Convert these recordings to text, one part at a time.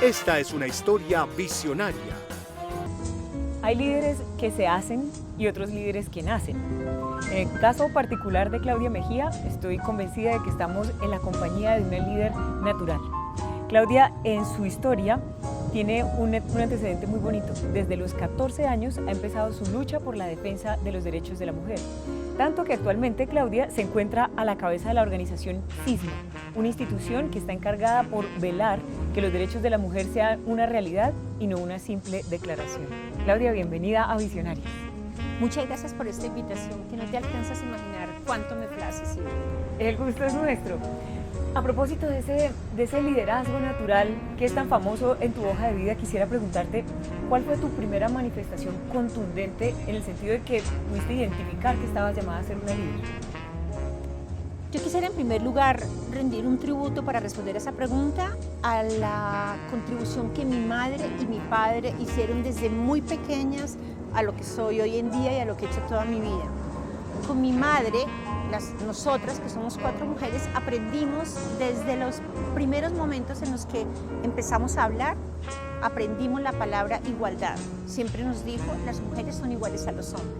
Esta es una historia visionaria. Hay líderes que se hacen y otros líderes que nacen. En el caso particular de Claudia Mejía, estoy convencida de que estamos en la compañía de una líder natural. Claudia, en su historia, tiene un antecedente muy bonito. Desde los 14 años ha empezado su lucha por la defensa de los derechos de la mujer. Tanto que actualmente Claudia se encuentra a la cabeza de la organización CISMA, una institución que está encargada por velar que los derechos de la mujer sean una realidad y no una simple declaración. Claudia, bienvenida a Visionarias. Muchas gracias por esta invitación, que no te alcanzas a imaginar cuánto me place, Silvia. El gusto es nuestro. A propósito de ese liderazgo natural que es tan famoso en tu hoja de vida, quisiera preguntarte, ¿cuál fue tu primera manifestación contundente en el sentido de que pudiste identificar que estabas llamada a ser una líder? Yo quisiera en primer lugar rendir un tributo para responder a esa pregunta a la contribución que mi madre y mi padre hicieron desde muy pequeñas a lo que soy hoy en día y a lo que he hecho toda mi vida. Con mi madre, nosotras, que somos 4 mujeres, aprendimos desde los primeros momentos en los que empezamos a hablar, aprendimos la palabra igualdad. Siempre nos dijo, las mujeres son iguales a los hombres.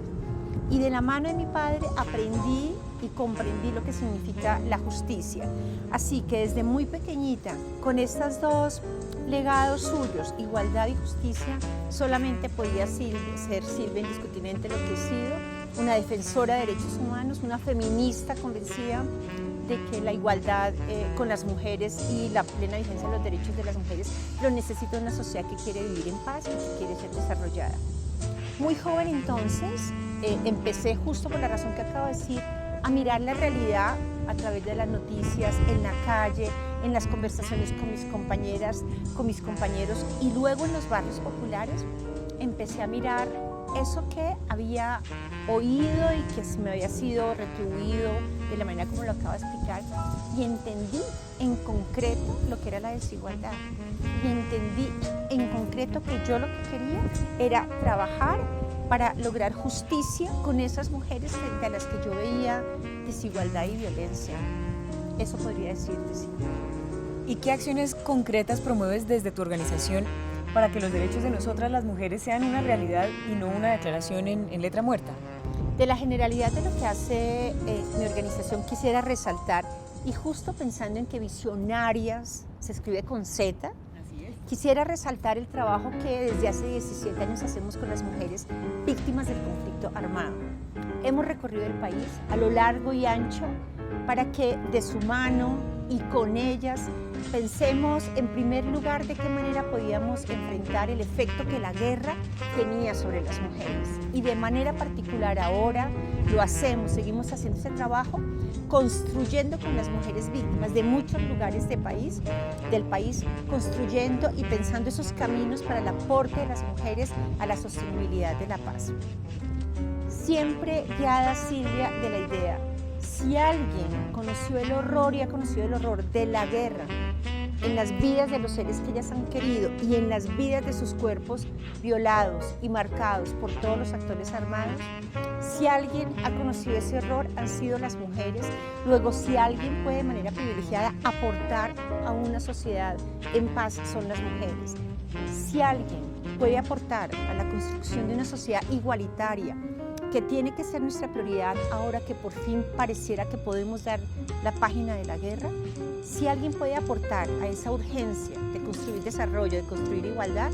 Y de la mano de mi padre aprendí y comprendí lo que significa la justicia. Así que desde muy pequeñita, con estos dos legados suyos, igualdad y justicia, solamente podía ser Silvia indiscutiblemente lo que he sido, una defensora de derechos humanos, una feminista convencida de que la igualdad con las mujeres y la plena vigencia de los derechos de las mujeres lo necesita una sociedad que quiere vivir en paz y que quiere ser desarrollada. Muy joven entonces, empecé justo por la razón que acabo de decir, a mirar la realidad a través de las noticias, en la calle, en las conversaciones con mis compañeras, con mis compañeros y luego en los barrios populares empecé a mirar eso que había oído y que me había sido retribuido de la manera como lo acabo de explicar y entendí en concreto lo que era la desigualdad y entendí en concreto que yo lo que quería era trabajar para lograr justicia con esas mujeres frente a las que yo veía desigualdad y violencia. Eso podría decirte, sí. ¿Y qué acciones concretas promueves desde tu organización para que los derechos de nosotras las mujeres sean una realidad y no una declaración en letra muerta? De la generalidad de lo que hace mi organización quisiera resaltar, y justo pensando en que Visionarias se escribe con Z, quisiera resaltar el trabajo que desde hace 17 años hacemos con las mujeres víctimas del conflicto armado. Hemos recorrido el país a lo largo y ancho para que de su mano y con ellas pensemos en primer lugar de qué manera podíamos enfrentar el efecto que la guerra tenía sobre las mujeres. Y de manera particular ahora lo hacemos, seguimos haciendo ese trabajo, construyendo con las mujeres víctimas de muchos lugares del país, construyendo y pensando esos caminos para el aporte de las mujeres a la sostenibilidad de la paz. Siempre guiada, Silvia, de la idea, si alguien conoció el horror y ha conocido el horror de la guerra en las vidas de los seres que ellas han querido y en las vidas de sus cuerpos violados y marcados por todos los actores armados, si alguien ha conocido ese horror han sido las mujeres. Luego, si alguien puede de manera privilegiada aportar a una sociedad en paz, son las mujeres. Si alguien puede aportar a la construcción de una sociedad igualitaria, que tiene que ser nuestra prioridad ahora que por fin pareciera que podemos dar la página de la guerra, si alguien puede aportar a esa urgencia de construir desarrollo, de construir igualdad,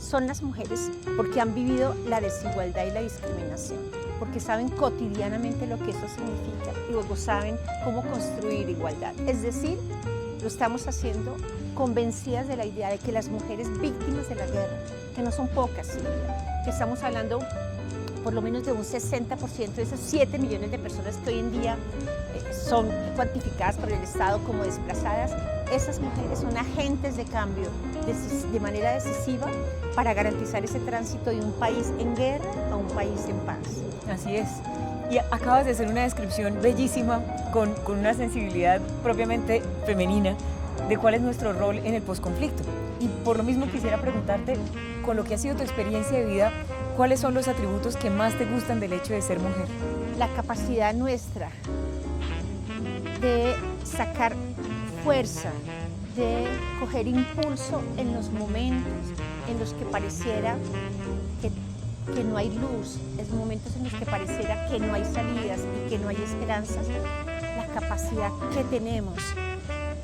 son las mujeres, porque han vivido la desigualdad y la discriminación, porque saben cotidianamente lo que eso significa y luego saben cómo construir igualdad. Es decir, lo estamos haciendo convencidas de la idea de que las mujeres víctimas de la guerra, que no son pocas, Silvia, que estamos hablando por lo menos de un 60% de esas 7 millones de personas que hoy en día son cuantificadas por el Estado como desplazadas, esas mujeres son agentes de cambio de manera decisiva para garantizar ese tránsito de un país en guerra a un país en paz. Así es. Y acabas de hacer una descripción bellísima con una sensibilidad propiamente femenina de cuál es nuestro rol en el posconflicto. Y por lo mismo quisiera preguntarte, con lo que ha sido tu experiencia de vida, ¿cuáles son los atributos que más te gustan del hecho de ser mujer? La capacidad nuestra de sacar fuerza de coger impulso en los momentos en los que pareciera que no hay luz, es momentos en los que pareciera que no hay salidas y que no hay esperanzas, la capacidad que tenemos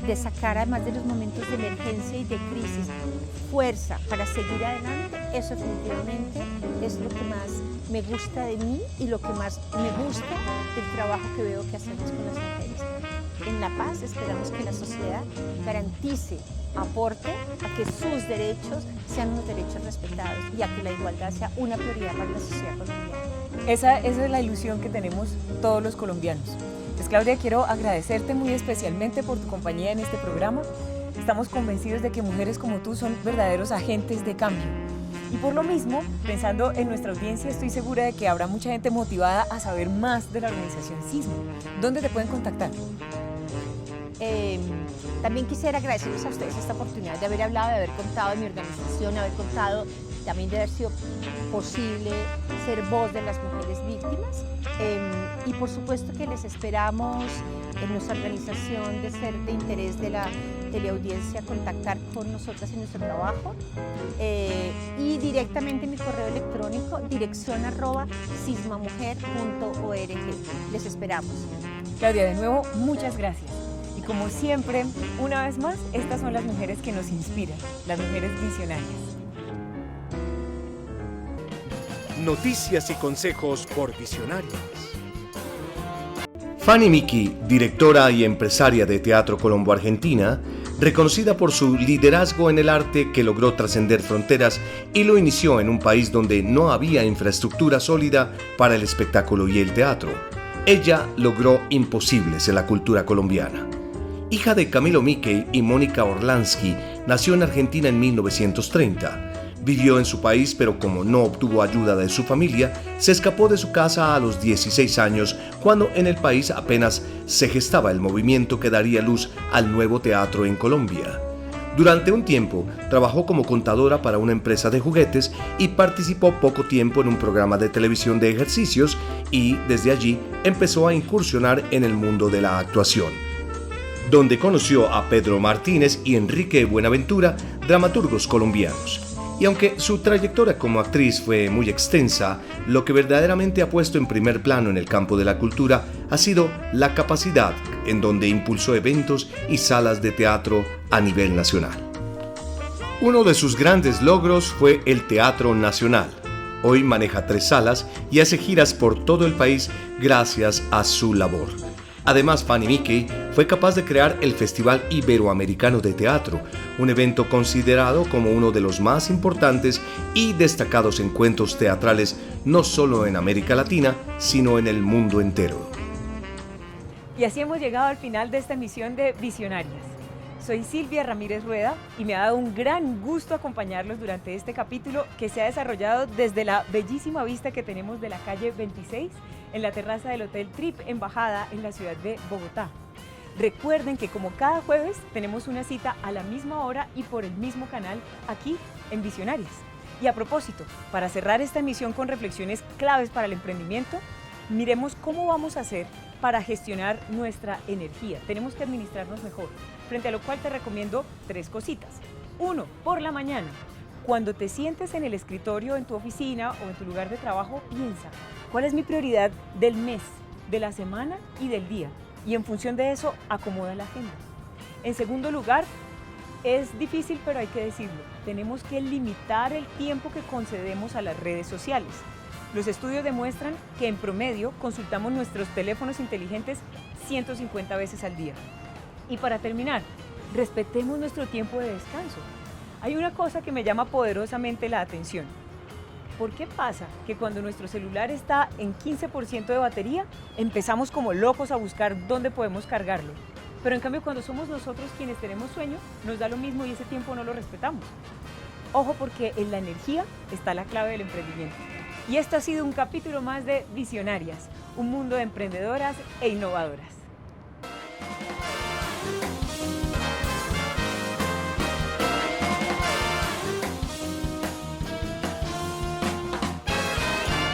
de sacar, además de los momentos de emergencia y de crisis, fuerza para seguir adelante, eso definitivamente es lo que más me gusta de mí y lo que más me gusta del trabajo que veo que hacemos con las mujeres. En La Paz esperamos que la sociedad garantice, aporte a que sus derechos sean unos derechos respetados y a que la igualdad sea una prioridad para la sociedad colombiana. Esa es la ilusión que tenemos todos los colombianos. Pues Claudia, quiero agradecerte muy especialmente por tu compañía en este programa. Estamos convencidos de que mujeres como tú son verdaderos agentes de cambio. Y por lo mismo, pensando en nuestra audiencia, estoy segura de que habrá mucha gente motivada a saber más de la organización Sismo. ¿Dónde te pueden contactar? También quisiera agradecerles a ustedes esta oportunidad de haber hablado, de haber contado de mi organización, de haber contado también de haber sido posible ser voz de las mujeres víctimas. Y por supuesto que les esperamos en nuestra organización de ser de interés de la teleaudiencia contactar con nosotras en nuestro trabajo y directamente en mi correo electrónico dirección@sismamujer.org. Les esperamos. Claudia, de nuevo, muchas gracias. Y como siempre, una vez más, estas son las mujeres que nos inspiran, las mujeres visionarias. Noticias y consejos por Visionarias. Fanny Miki, directora y empresaria de Teatro Colombo Argentina, reconocida por su liderazgo en el arte que logró trascender fronteras y lo inició en un país donde no había infraestructura sólida para el espectáculo y el teatro. Ella logró imposibles en la cultura colombiana. Hija de Camilo Mickey y Mónica Orlansky, nació en Argentina en 1930. Vivió en su país, pero como no obtuvo ayuda de su familia, se escapó de su casa a los 16 años, cuando en el país apenas se gestaba el movimiento que daría luz al nuevo teatro en Colombia. Durante un tiempo, trabajó como contadora para una empresa de juguetes y participó poco tiempo en un programa de televisión de ejercicios y, desde allí, empezó a incursionar en el mundo de la actuación, donde conoció a Pedro Martínez y Enrique Buenaventura, dramaturgos colombianos. Y aunque su trayectoria como actriz fue muy extensa, lo que verdaderamente ha puesto en primer plano en el campo de la cultura ha sido la capacidad en donde impulsó eventos y salas de teatro a nivel nacional. Uno de sus grandes logros fue el Teatro Nacional. Hoy maneja 3 salas y hace giras por todo el país gracias a su labor. Además, Fanny Mickey fue capaz de crear el Festival Iberoamericano de Teatro, un evento considerado como uno de los más importantes y destacados encuentros teatrales no solo en América Latina, sino en el mundo entero. Y así hemos llegado al final de esta emisión de Visionarias. Soy Silvia Ramírez Rueda y me ha dado un gran gusto acompañarlos durante este capítulo que se ha desarrollado desde la bellísima vista que tenemos de la calle 26 en la terraza del Hotel Trip Embajada en la ciudad de Bogotá. Recuerden que como cada jueves tenemos una cita a la misma hora y por el mismo canal aquí en Visionarias. Y a propósito, para cerrar esta emisión con reflexiones claves para el emprendimiento, miremos cómo vamos a hacer para gestionar nuestra energía. Tenemos que administrarnos mejor, frente a lo cual te recomiendo 3 cositas. 1, por la mañana. Cuando te sientes en el escritorio, en tu oficina o en tu lugar de trabajo, piensa, ¿cuál es mi prioridad del mes, de la semana y del día? Y en función de eso, acomoda la agenda. En segundo lugar, es difícil, pero hay que decirlo, tenemos que limitar el tiempo que concedemos a las redes sociales. Los estudios demuestran que en promedio consultamos nuestros teléfonos inteligentes 150 veces al día. Y para terminar, respetemos nuestro tiempo de descanso. Hay una cosa que me llama poderosamente la atención. ¿Por qué pasa que cuando nuestro celular está en 15% de batería, empezamos como locos a buscar dónde podemos cargarlo? Pero en cambio, cuando somos nosotros quienes tenemos sueño, nos da lo mismo y ese tiempo no lo respetamos. Ojo, porque en la energía está la clave del emprendimiento. Y esto ha sido un capítulo más de Visionarias, un mundo de emprendedoras e innovadoras.